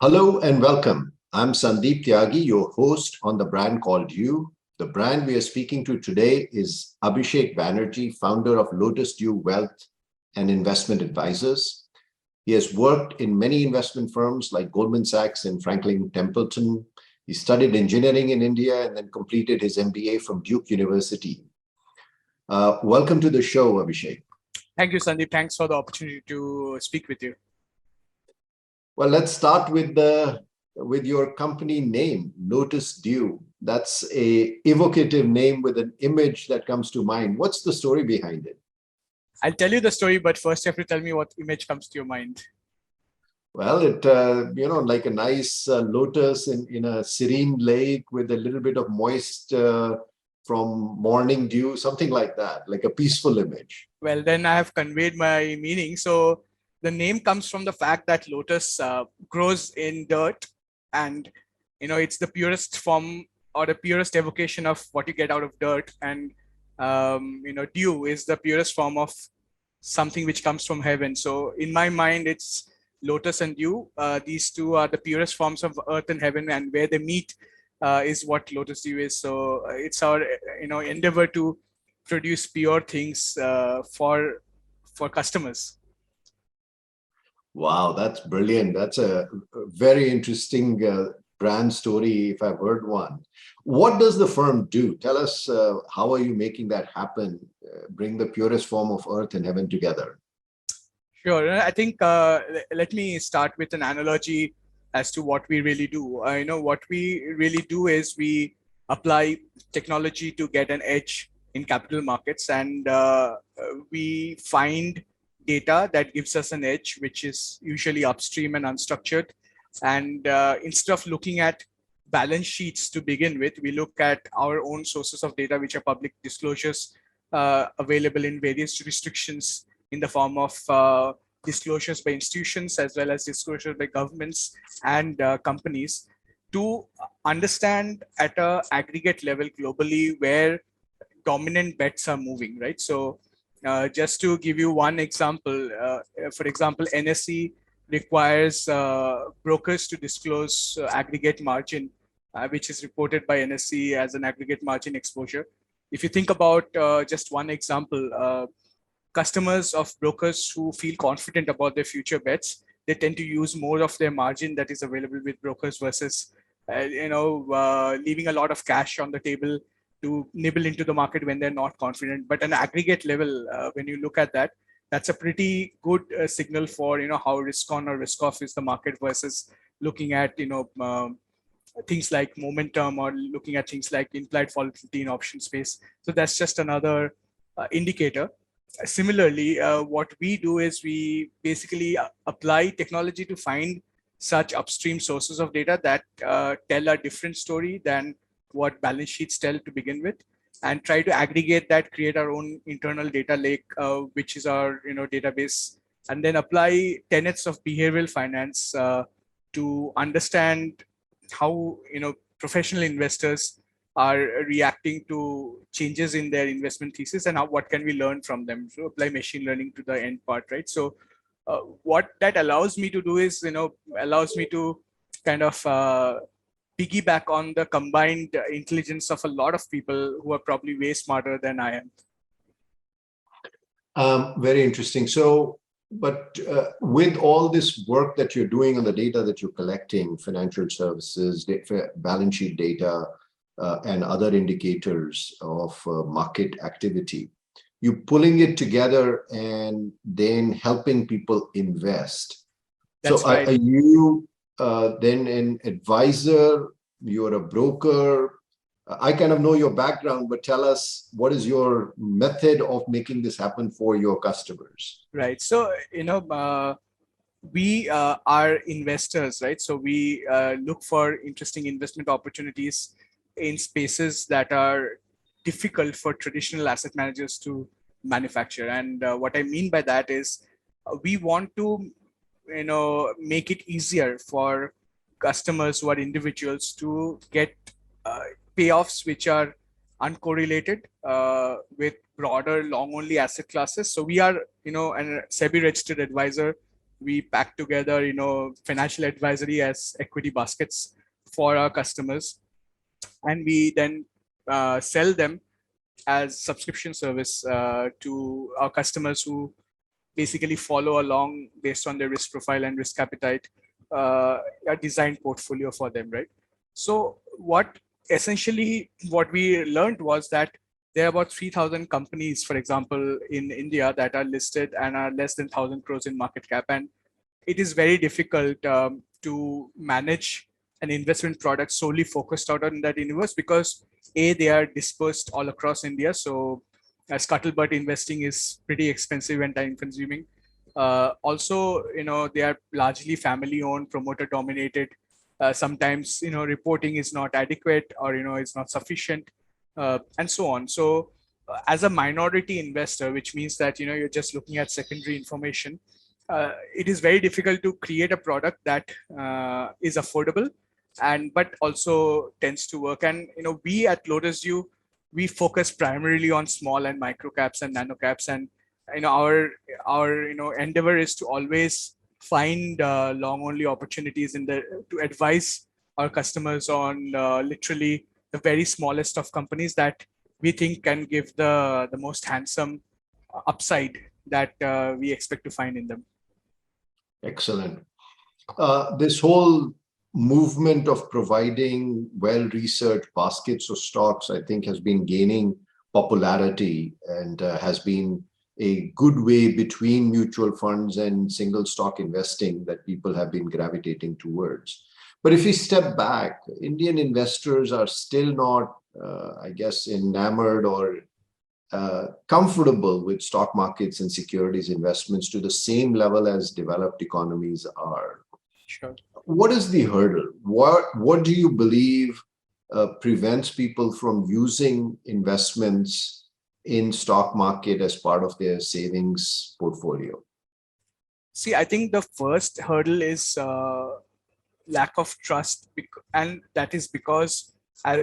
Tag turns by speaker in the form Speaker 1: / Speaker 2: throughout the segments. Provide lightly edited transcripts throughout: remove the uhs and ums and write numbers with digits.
Speaker 1: Hello and welcome. I'm Sandeep Tyagi, your host on the brand called You. The brand we are speaking to today is Abhishek Banerjee, founder of LotusDew Wealth and Investment Advisors. He has worked in many investment firms like Goldman Sachs and Franklin Templeton. He studied engineering in India and then completed his MBA from Duke University. Welcome to the show, Abhishek.
Speaker 2: Thank you, Sandeep. Thanks for the opportunity to speak with you.
Speaker 1: Well, let's start with your company name, LotusDew. That's a evocative name with an image that comes to mind. What's the story behind it?
Speaker 2: I'll tell you the story, but first you have to tell me what image comes to your mind.
Speaker 1: Well, like a nice lotus in a serene lake with a little bit of moist from morning dew, something like that, like a peaceful image.
Speaker 2: Well, then I have conveyed my meaning. So the name comes from the fact that lotus grows in dirt, and it's the purest form or the purest evocation of what you get out of dirt, and dew is the purest form of something which comes from heaven. So in my mind, it's lotus and dew. These two are the purest forms of earth and heaven, and where they meet is what lotus dew is. So it's our endeavor to produce pure things for customers.
Speaker 1: Wow, that's brilliant. That's a very interesting brand story, if I've heard one. What does the firm do? Tell us, how are you making that happen? Bring the purest form of earth and heaven together.
Speaker 2: Sure. I think let me start with an analogy as to what we really do. What we really do is we apply technology to get an edge in capital markets, and we find data that gives us an edge, which is usually upstream and unstructured. And instead of looking at balance sheets to begin with, we look at our own sources of data, which are public disclosures available in various jurisdictions in the form of disclosures by institutions as well as disclosures by governments and companies to understand at a aggregate level globally where dominant bets are moving, right? So just to give you one example, for example, NSE requires brokers to disclose aggregate margin, which is reported by NSE as an aggregate margin exposure. If you think about just one example, customers of brokers who feel confident about their future bets, they tend to use more of their margin that is available with brokers versus, leaving a lot of cash on the table to nibble into the market when they're not confident. But an aggregate level, when you look at that, that's a pretty good signal for how risk on or risk off is the market versus looking at things like momentum or looking at things like implied volatility in option space. So that's just another indicator. Similarly, what we do is we basically apply technology to find such upstream sources of data that tell a different story than what balance sheets tell to begin with, and try to aggregate that, create our own internal data lake, which is our database, and then apply tenets of behavioral finance to understand how professional investors are reacting to changes in their investment thesis, and what can we learn from them. So apply machine learning to the end part, right? So what that allows me to do is allows me to kind of piggyback on the combined intelligence of a lot of people who are probably way smarter than I am.
Speaker 1: Very interesting. So, but with all this work that you're doing on the data that you're collecting, financial services, balance sheet data, and other indicators of market activity, you pulling it together and then helping people invest.
Speaker 2: That's
Speaker 1: So
Speaker 2: right.
Speaker 1: are you then an advisor? You're a broker? I kind of know your background, but tell us, what is your method of making this happen for your customers?
Speaker 2: Right. So, we are investors, right? So we look for interesting investment opportunities in spaces that are difficult for traditional asset managers to manufacture. And what I mean by that is we want to, make it easier for customers who are individuals to get uh, payoffs which are uncorrelated with broader long only asset classes. So we are, a SEBI registered advisor we pack together, financial advisory as equity baskets for our customers, and we then sell them as subscription service to our customers who basically follow along based on their risk profile and risk appetite, a designed portfolio for them, right? So what we learned was that there are about 3,000 companies, for example, in India that are listed and are less than 1,000 crores in market cap. And it is very difficult to manage an investment product solely focused out on that universe, because they are dispersed all across India. So scuttlebutt investing is pretty expensive and time consuming. Also, they are largely family owned, promoter dominated. Sometimes, reporting is not adequate, or, it's not sufficient, and so on. So as a minority investor, which means that, you're just looking at secondary information, it is very difficult to create a product that is affordable and but also tends to work. And we at LotusDew, we focus primarily on small and micro caps and nano caps. And our endeavor is to always find long only opportunities to advise our customers on literally the very smallest of companies that we think can give the most handsome upside that we expect to find in them.
Speaker 1: Excellent. This whole movement of providing well-researched baskets of stocks, I think, has been gaining popularity and has been a good way between mutual funds and single stock investing that people have been gravitating towards. But if we step back, Indian investors are still not, I guess, enamored or comfortable with stock markets and securities investments to the same level as developed economies are.
Speaker 2: Sure.
Speaker 1: What is the hurdle? What do you believe prevents people from using investments in stock market as part of their savings portfolio?
Speaker 2: See, I think the first hurdle is lack of trust, and that is because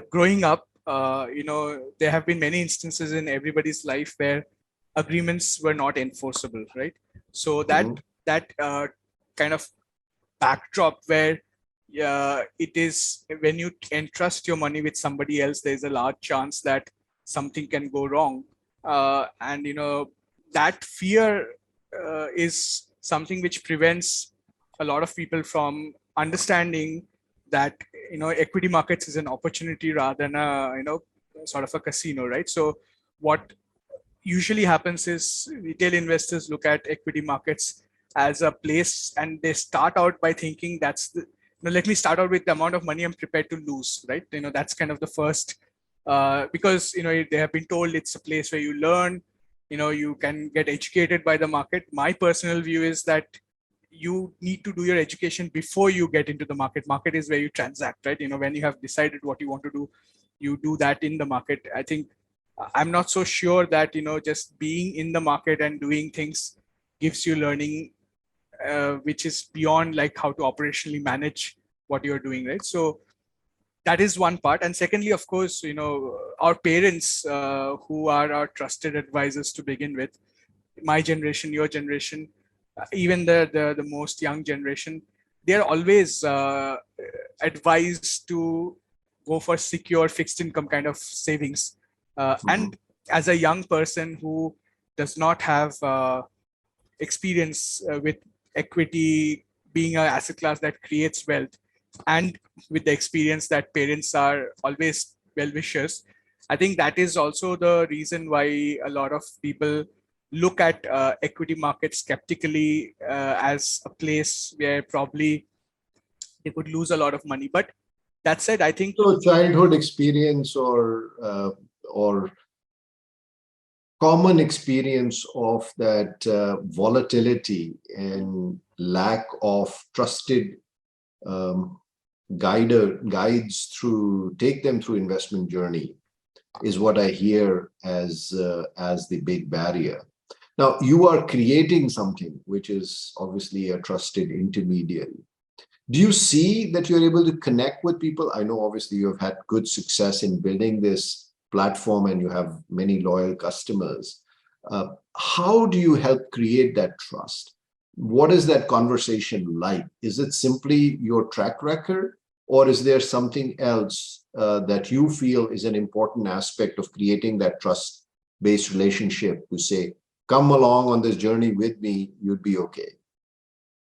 Speaker 2: growing up, there have been many instances in everybody's life where agreements were not enforceable, right? So that kind of backdrop where it is, when you entrust your money with somebody else, there's a large chance that something can go wrong, and that fear is something which prevents a lot of people from understanding that equity markets is an opportunity rather than a sort of a casino, right? So what usually happens is retail investors look at equity markets as a place, and they start out by thinking that's the, let me start out with the amount of money I'm prepared to lose, right? That's kind of the first, because they have been told it's a place where you learn, you can get educated by the market. My personal view is that you need to do your education before you get into the market. Market is where you transact, right? When you have decided what you want to do, you do that in the market. I think I'm not so sure that just being in the market and doing things gives you learning, which is beyond like how to operationally manage what you're doing, right? So that is one part. And secondly, of course, our parents, who are our trusted advisors to begin with, my generation, your generation, even the most young generation, they're always advised to go for secure fixed income kind of savings. And as a young person who does not have experience with equity being an asset class that creates wealth, and with the experience that parents are always well wishers, I think that is also the reason why a lot of people look at equity markets skeptically, as a place where probably they could lose a lot of money. But that said, I think
Speaker 1: so childhood experience or common experience of that volatility and lack of trusted guides take them through investment journey is what I hear as the big barrier. Now, you are creating something which is obviously a trusted intermediary. Do you see that you're able to connect with people? I know obviously you have had good success in building this platform and you have many loyal customers. How do you help create that trust? What is that conversation like? Is it simply your track record, or is there something else that you feel is an important aspect of creating that trust-based relationship to say, come along on this journey with me, you'd be okay?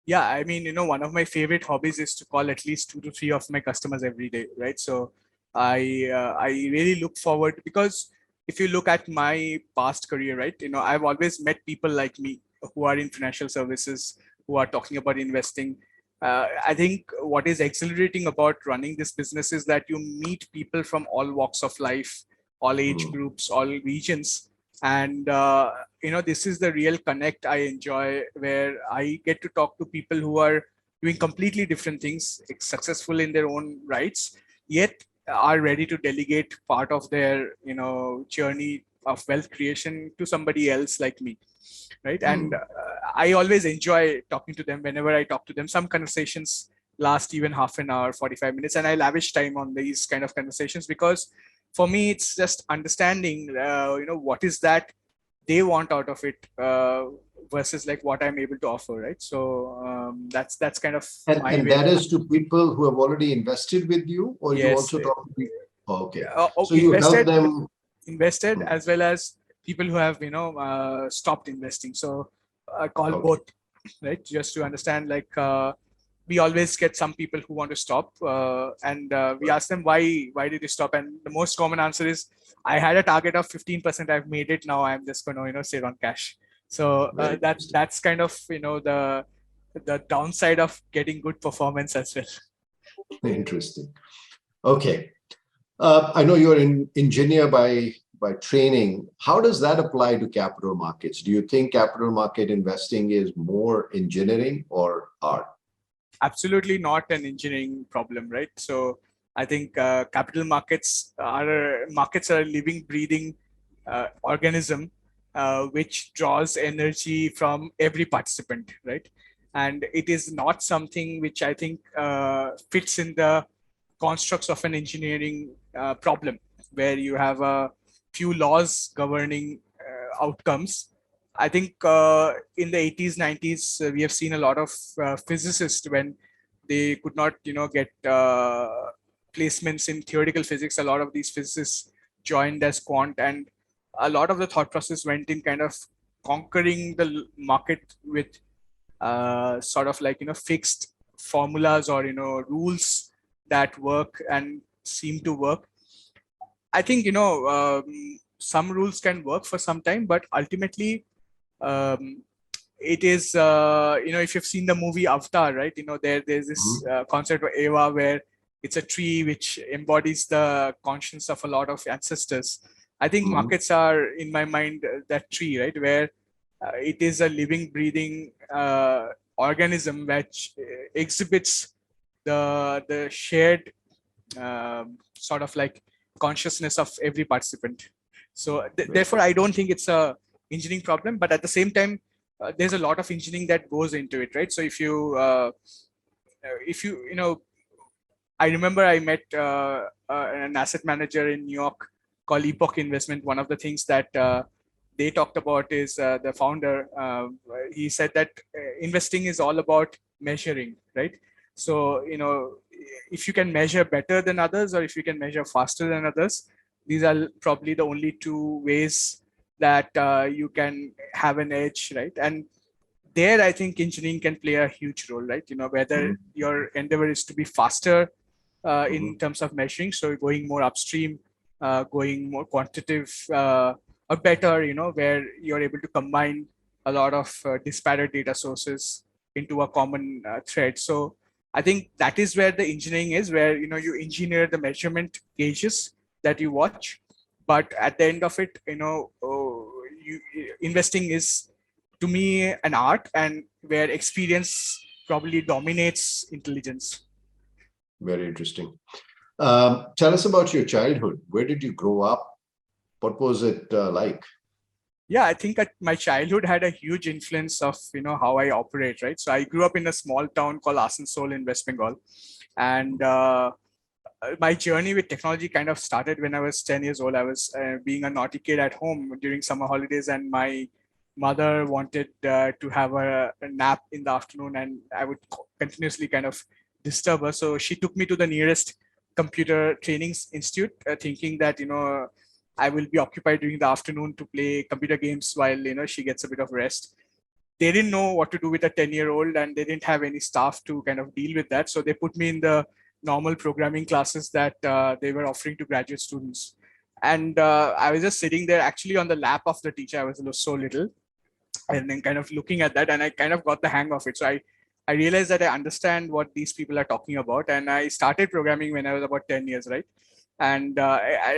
Speaker 2: Yeah, I mean, one of my favorite hobbies is to call at least 2 to 3 of my customers every day, right? So I really look forward, because if you look at my past career, right, I've always met people like me who are in financial services, who are talking about investing. I think what is exhilarating about running this business is that you meet people from all walks of life, all age
Speaker 1: Mm,
Speaker 2: groups, all regions, and this is the real connect I enjoy, where I get to talk to people who are doing completely different things, successful in their own rights, yet are ready to delegate part of their journey of wealth creation to somebody else like me, right? And
Speaker 1: mm.
Speaker 2: I always enjoy talking to them. Whenever I talk to them, some conversations last even half an hour, 45 minutes, and I lavish time on these kind of conversations, because for me it's just understanding what is that they want out of it, versus like what I'm able to offer, right? So that's kind of my
Speaker 1: And
Speaker 2: way.
Speaker 1: that is to people who have already invested with you, or you
Speaker 2: Yes,
Speaker 1: also talk to people? Oh, okay. So you help
Speaker 2: invested,
Speaker 1: them. Mm,
Speaker 2: as well as people who have stopped investing. So I call
Speaker 1: okay,
Speaker 2: both, right? Just to understand, like, we always get some people who want to stop, and we
Speaker 1: right,
Speaker 2: ask them why did you stop, and the most common answer is, I had a target of 15%, I've made it, now I'm just going to sit on cash. So
Speaker 1: very interesting.
Speaker 2: that's kind of the downside of getting good performance as well.
Speaker 1: Interesting. Okay. I know you're an engineer by training. How does that apply to capital markets? Do you think capital market investing is more engineering or art?
Speaker 2: Absolutely not an engineering problem, right? So I think capital markets are a living, breathing organism, which draws energy from every participant, right? And it is not something which I think fits in the constructs of an engineering problem, where you have a few laws governing outcomes. I think in the 80s, 90s, we have seen a lot of physicists, when they could not, get placements in theoretical physics. A lot of these physicists joined as quant, and a lot of the thought process went in kind of conquering the market with sort of like fixed formulas, or rules that work and seem to work. I think some rules can work for some time, but ultimately um, it is if you've seen the movie Avatar, right? There's this
Speaker 1: Mhm,
Speaker 2: concept of Eva, where it's a tree which embodies the conscience of a lot of ancestors. I think
Speaker 1: mhm.
Speaker 2: markets are, in my mind, that tree, right, where it is a living, breathing organism which exhibits the shared sort of like consciousness of every participant. So
Speaker 1: Very
Speaker 2: therefore, I don't think it's a engineering problem, but at the same time, there's a lot of engineering that goes into it, right? So if you I remember I met an asset manager in New York called Epoch Investment. One of the things that they talked about is the founder. He said that investing is all about measuring, right? So if you can measure better than others, or if you can measure faster than others, these are probably the only two ways that you can have an edge, right? And there, I think engineering can play a huge role, right? Whether
Speaker 1: Mhm,
Speaker 2: your endeavor is to be faster
Speaker 1: mhm.
Speaker 2: in terms of measuring, so going more upstream, going more quantitative, or better, where you're able to combine a lot of disparate data sources into a common thread. So I think that is where the engineering is, where you engineer the measurement gauges that you watch, but at the end of it, investing is, to me, an art, and where experience probably dominates intelligence.
Speaker 1: Very interesting. Tell us about your childhood. Where did you grow up? What was it like?
Speaker 2: Yeah, I think that my childhood had a huge influence of how I operate, right? So I grew up in a small town called Asansol in West Bengal, and my journey with technology kind of started when I was 10 years old. I was being a naughty kid at home during summer holidays, and my mother wanted to have a nap in the afternoon, and I would continuously kind of disturb her. So she took me to the nearest computer training institute, thinking that I will be occupied during the afternoon to play computer games while she gets a bit of rest. They didn't know what to do with a 10-year-old, and they didn't have any staff to kind of deal with that. So they put me in the normal programming classes that they were offering to graduate students. And I was just sitting there actually on the lap of the teacher. I was so little, and then kind of looking at that, and I kind of got the hang of it. So I realized that I understand what these people are talking about, and I started programming when I was about 10 years, right? And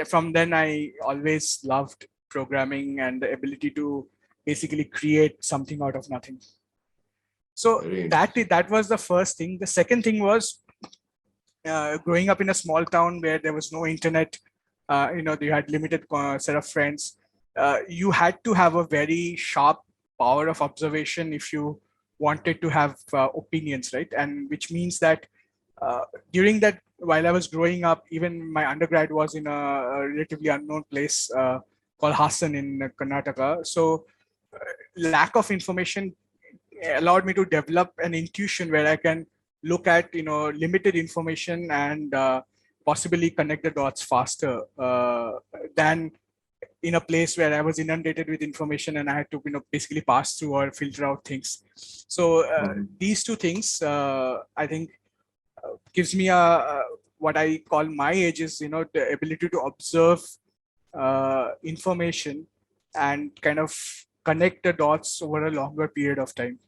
Speaker 2: from then I always loved programming and the ability to basically create something out of nothing. So
Speaker 1: Very
Speaker 2: that was the first thing. The second thing was growing up in a small town where there was no internet. You had limited set of friends. You had to have a very sharp power of observation if you wanted to have opinions, right? And which means that during that, while I was growing up, even my undergrad was in a relatively unknown place called Hassan in Karnataka. So lack of information allowed me to develop an intuition where I can look at limited information and possibly connect the dots faster than in a place where I was inundated with information and I had to basically pass through or filter out things. So these two things I think gives me a what I call my age is the ability to observe information and kind of connect the dots over a longer period of time.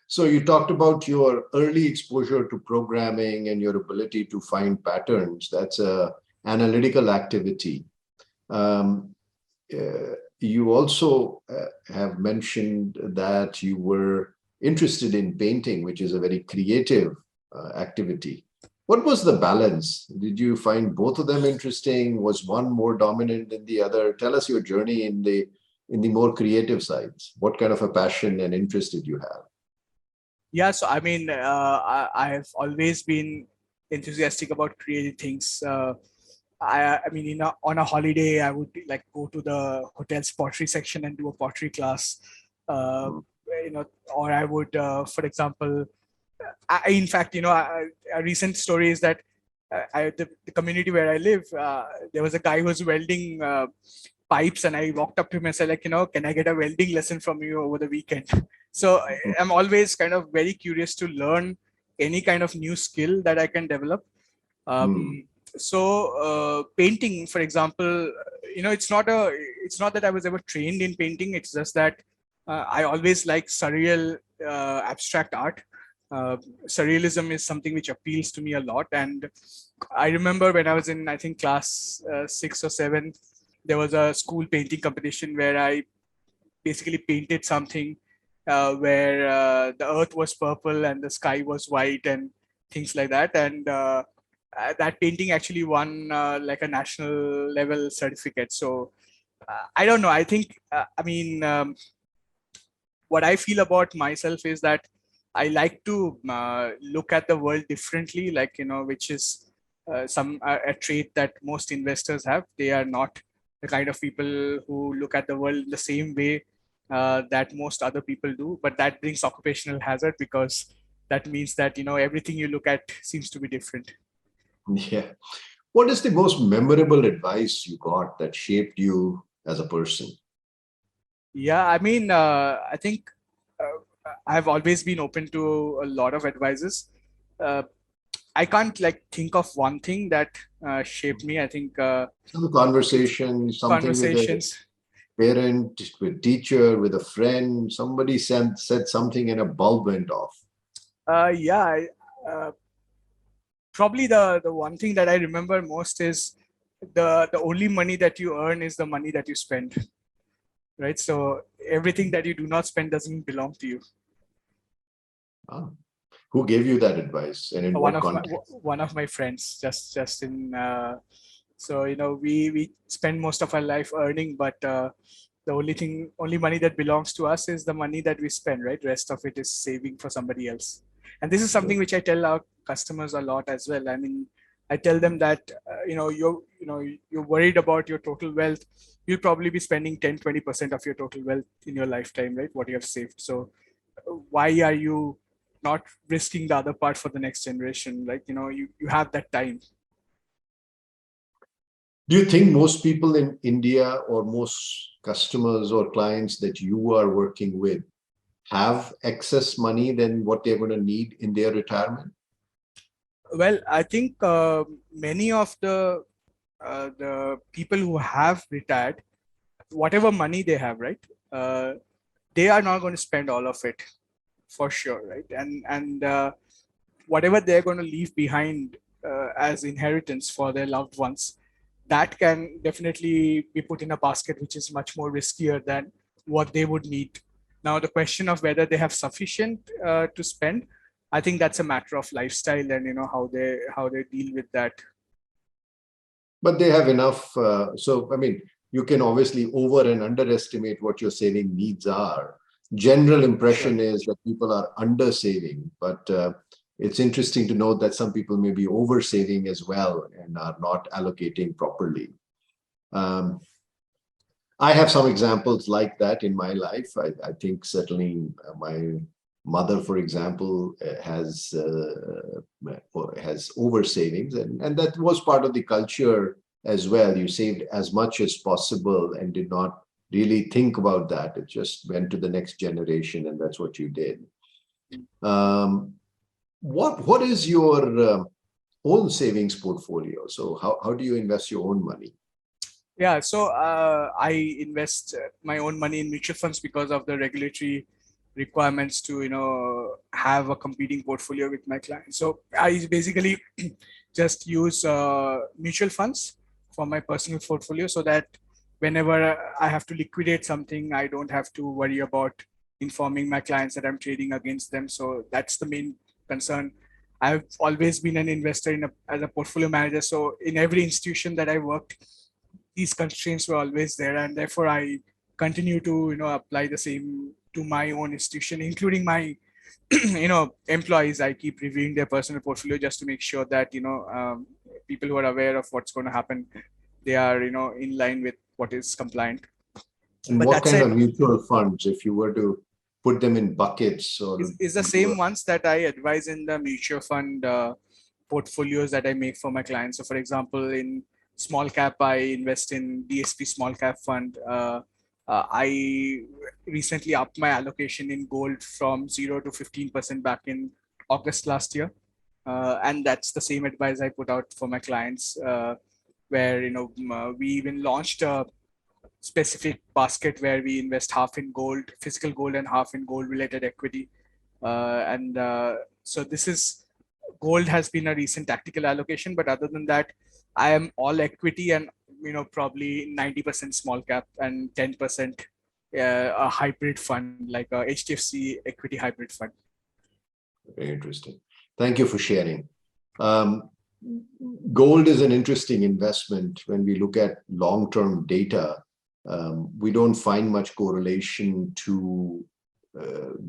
Speaker 1: So you talked about your early exposure to programming and your ability to find patterns. That's a analytical activity. You also have mentioned that you were interested in painting, which is a very creative activity. What was the balance? Did you find both of them interesting? Was one more dominant than the other? Tell us your journey in the more creative sides. What kind of a passion and interest did you have?
Speaker 2: Yeah, so I mean, I have always been enthusiastic about creative things. I mean, on a holiday, I would like go to the hotel's pottery section and do a pottery class. Or I would, for example, in fact, a recent story is that the community where I live, there was a guy who was welding pipes, and I walked up to him and said, like, can I get a welding lesson from you over the weekend? So I'm always kind of very curious to learn any kind of new skill that I can develop. So painting, for example, it's not that I was ever trained in painting. It's just that I always like surreal, abstract art. Surrealism is something which appeals to me a lot. And I remember when I was in, I think, class 6 or 7, there was a school painting competition where I basically painted something where the earth was purple and the sky was white and things like that. And that painting actually won like a national level certificate. So I don't know. I think, what I feel about myself is that I like to look at the world differently, like, which is a trait that most investors have. They are not the kind of people who look at the world the same way that most other people do. But that brings occupational hazard, because that means that, everything you look at seems to be different.
Speaker 1: Yeah. What is the most memorable advice you got that shaped you as a person?
Speaker 2: Yeah, I mean, I think I've always been open to a lot of advices. I can't think of one thing that shaped me. I think
Speaker 1: Some conversation, something with a
Speaker 2: conversations.
Speaker 1: parent, with teacher, with a friend, somebody said something and a bulb went off.
Speaker 2: Probably the one thing that I remember most is the only money that you earn is the money that you spend. Right. So everything that you do not spend doesn't belong to you.
Speaker 1: Who gave you that advice, and in what context?
Speaker 2: One of my friends, just in so we spend most of our life earning, but the only money that belongs to us is the money that we spend, right? The rest of it is saving for somebody else. And this is something which I tell our customers a lot as well. I mean, I tell them that you're worried about your total wealth. You'll probably be spending 10-20% of your total wealth in your lifetime, right? What you have saved. So why are you not risking the other part for the next generation? Like, you have that time.
Speaker 1: Do you think most people in India or most customers or clients that you are working with have excess money than what they're going to need in their retirement?
Speaker 2: Well, I think many of the people who have retired, whatever money they have, right, they are not going to spend all of it for sure, right? And whatever they're going to leave behind as inheritance for their loved ones, that can definitely be put in a basket, which is much more riskier than what they would need. Now, the question of whether they have sufficient to spend, I think that's a matter of lifestyle and how they deal with that.
Speaker 1: But they have enough. So, I mean, you can obviously over and underestimate what your saving needs are. General impression is that people are under saving, but it's interesting to note that some people may be over saving as well and are not allocating properly. I have some examples like that in my life. I think certainly my mother, for example, has over savings, and that was part of the culture as well. You saved as much as possible and did not really think about that. It just went to the next generation, and that's what you did. What is your own savings portfolio? So how do you invest your own money?
Speaker 2: Yeah, so I invest my own money in mutual funds because of the regulatory requirements to have a competing portfolio with my clients. So I basically just use mutual funds for my personal portfolio, so that whenever I have to liquidate something, I don't have to worry about informing my clients that I'm trading against them. So that's the main concern. I've always been an investor as a portfolio manager. So in every institution that I worked, these constraints were always there, and therefore I continue to apply the same to my own institution, including my employees. I keep reviewing their personal portfolio just to make sure that people who are aware of what's going to happen, they are in line with what is compliant.
Speaker 1: And
Speaker 2: But
Speaker 1: what
Speaker 2: that
Speaker 1: kind
Speaker 2: said,
Speaker 1: of mutual funds, if you were to put them in buckets or
Speaker 2: is the
Speaker 1: into
Speaker 2: same ones that I advise in the mutual fund portfolios that I make for my clients. So, for example, in small cap, I invest in DSP small cap fund. I recently upped my allocation in gold from 0 to 15% back in August last year. And that's the same advice I put out for my clients, where we even launched a specific basket where we invest half in gold, physical gold, and half in gold related equity. And so this is gold has been a recent tactical allocation, but other than that, I am all equity and probably 90% small cap and 10% a hybrid fund like a HDFC equity hybrid fund.
Speaker 1: Very interesting. Thank you for sharing. Gold is an interesting investment. When we look at long-term data, we don't find much correlation to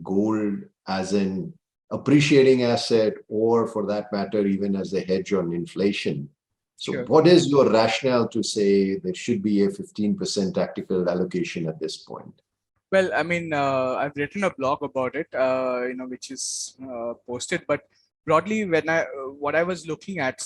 Speaker 1: gold as an appreciating asset, or for that matter, even as a hedge on inflation. So
Speaker 2: Sure.
Speaker 1: what is your rationale to say there should be a 15% tactical allocation at this point?
Speaker 2: Well, I mean, I've written a blog about it, which is posted. But broadly, what I was looking at,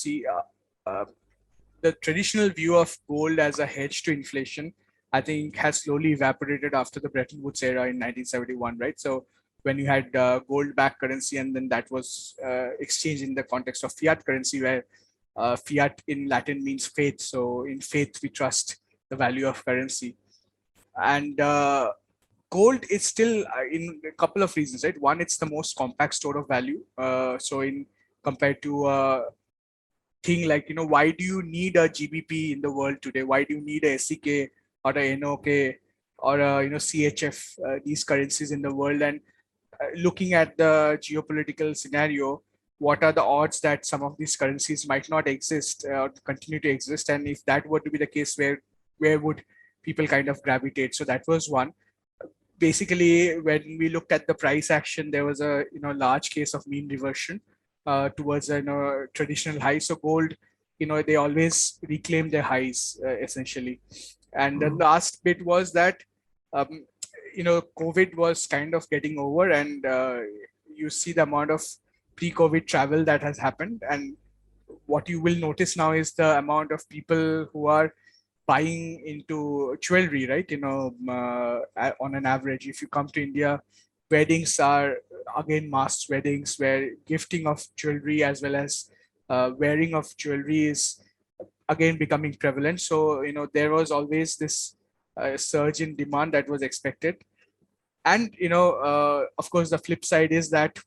Speaker 2: the traditional view of gold as a hedge to inflation, I think, has slowly evaporated after the Bretton Woods era in 1971, right? So when you had gold-backed currency, and then that was exchanged in the context of fiat currency, where fiat in Latin means faith. So in faith, we trust the value of currency. And gold is still in a couple of reasons, right? One, it's the most compact store of value. So in compared to thing like, why do you need a GBP in the world today? Why do you need a SEK or a NOK or a CHF, these currencies in the world? And looking at the geopolitical scenario, what are the odds that some of these currencies might not exist or continue to exist? And if that were to be the case, where would people kind of gravitate? So that was one. Basically, when we looked at the price action, there was a large case of mean reversion towards a traditional high. So gold they always reclaim their highs essentially. And the
Speaker 1: Mm.
Speaker 2: last bit was that um, COVID was kind of getting over, and you see the amount of pre-COVID travel that has happened. And what you will notice now is the amount of people who are buying into jewelry, right? On an average, if you come to India, weddings are again mass weddings where gifting of jewelry as well as wearing of jewelry is again becoming prevalent. So there was always this surge in demand that was expected. And of course, the flip side is that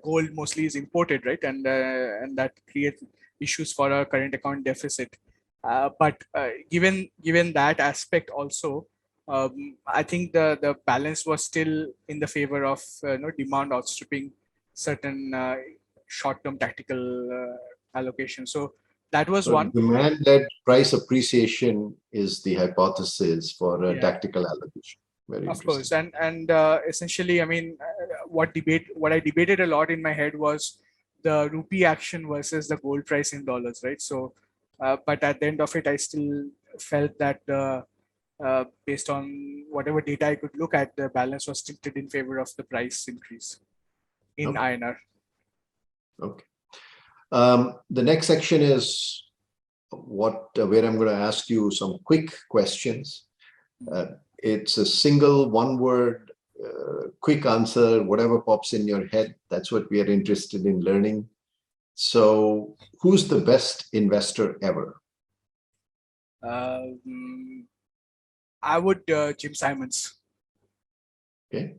Speaker 2: gold mostly is imported, right? And that creates issues for our current account deficit. But given that aspect also, I think the balance was still in the favor of demand outstripping certain short-term tactical allocation. So that was
Speaker 1: So
Speaker 2: one.
Speaker 1: demand-led price appreciation is the hypothesis for a
Speaker 2: Yeah.
Speaker 1: tactical allocation. Very
Speaker 2: Of
Speaker 1: interesting.
Speaker 2: course, and essentially, I mean, what I debated a lot in my head was the rupee action versus the gold price in dollars, right? So, but at the end of it, I still felt that based on whatever data I could look at, the balance was tilted in favor of the price increase in
Speaker 1: Okay.
Speaker 2: INR.
Speaker 1: Okay. The next section is where I'm going to ask you some quick questions. It's a single, one word, quick answer, whatever pops in your head. That's what we are interested in learning. So, who's the best investor ever?
Speaker 2: I would Jim Simons.
Speaker 1: Okay.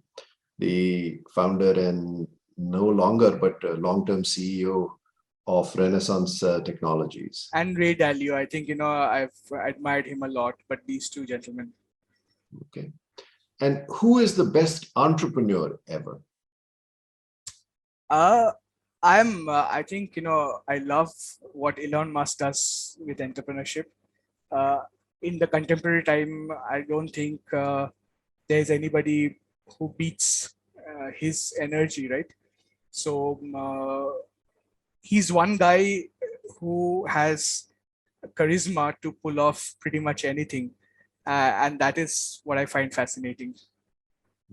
Speaker 1: The founder and no longer, but long-term CEO of Renaissance Technologies.
Speaker 2: And Ray Dalio. I think I've admired him a lot, but these two gentlemen.
Speaker 1: Okay. And who is the best entrepreneur ever?
Speaker 2: I think, I love what Elon Musk does with entrepreneurship. Uh, in the contemporary time, I don't think there's anybody who beats his energy, right? So he's one guy who has charisma to pull off pretty much anything. And that is what I find fascinating.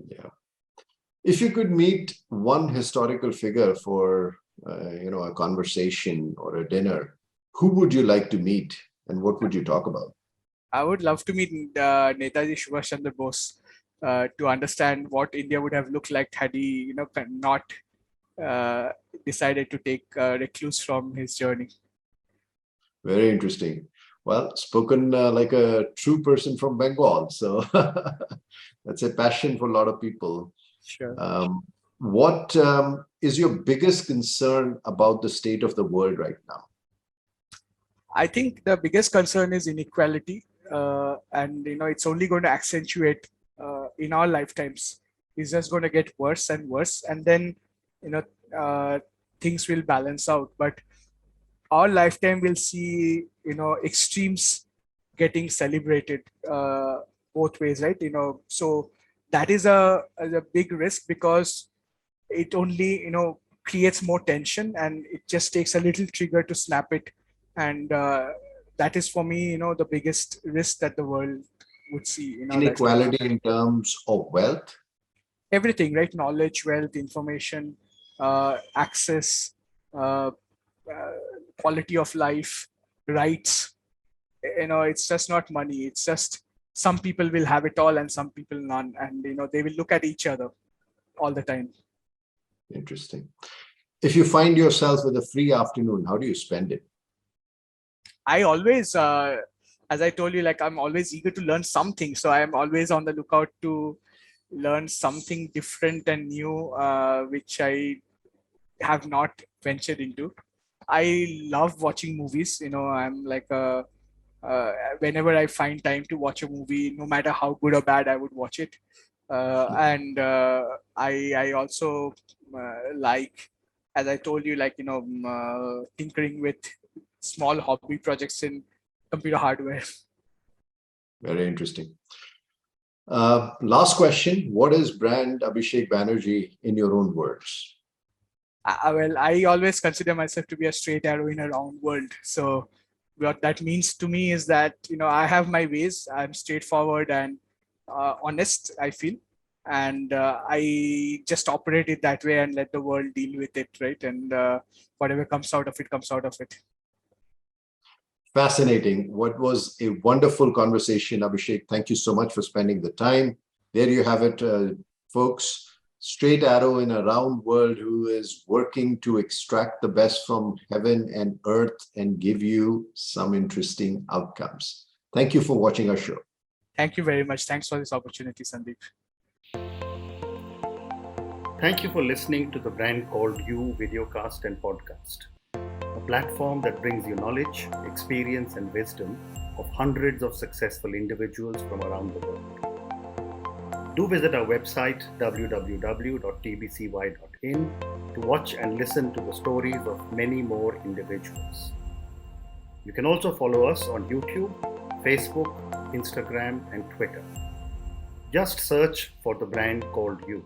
Speaker 1: Yeah. If you could meet one historical figure for a conversation or a dinner, who would you like to meet, and what would you talk about?
Speaker 2: I would love to meet Netaji Subhash Chandra Bose to understand what India would have looked like had he, not uh, decided to take recluse from his journey.
Speaker 1: Very interesting. Well, spoken like a true person from Bengal. So that's a passion for a lot of people.
Speaker 2: Sure.
Speaker 1: What is your biggest concern about the state of the world right now?
Speaker 2: I think the biggest concern is inequality, and it's only going to accentuate in our lifetimes. It's just going to get worse and worse, and then you know things will balance out. But our lifetime will see extremes getting celebrated both ways, right? So that is a big risk, because it only creates more tension, and it just takes a little trigger to snap it. And that is for me the biggest risk that the world would see in our lifetime.
Speaker 1: Inequality in terms of wealth?
Speaker 2: Everything, right? Knowledge, wealth, information, access, uh, uh, quality of life, rights. It's just not money. It's just some people will have it all and some people none, and they will look at each other all the time.
Speaker 1: Interesting. If you find yourself with a free afternoon, how do you spend it?
Speaker 2: I always, as I told you, like I'm always eager to learn something. So I am always on the lookout to learn something different and new, which I have not ventured into. I love watching movies. I'm like whenever I find time to watch a movie, no matter how good or bad, I would watch it. And I also like, as I told you, like tinkering with small hobby projects in computer hardware.
Speaker 1: Very interesting. Last question. What is brand Abhishek Banerjee in your own words?
Speaker 2: Well, I always consider myself to be a straight arrow in a round world. So what that means to me is that, I have my ways. I'm straightforward and honest, I feel. And I just operate it that way and let the world deal with it, right? And whatever comes out of it, comes out of it.
Speaker 1: Fascinating. What was a wonderful conversation, Abhishek. Thank you so much for spending the time. There you have it, folks. Straight arrow in a round world who is working to extract the best from heaven and earth and give you some interesting outcomes. Thank you for watching our show.
Speaker 2: Thank you very much. Thanks for this opportunity, Sandeep.
Speaker 3: Thank you for listening to the Brand Called You videocast and podcast, a platform that brings you knowledge, experience, and wisdom of hundreds of successful individuals from around the world. Do visit our website www.tbcy.in to watch and listen to the stories of many more individuals. You can also follow us on YouTube, Facebook, Instagram, and Twitter. Just search for the Brand Called You.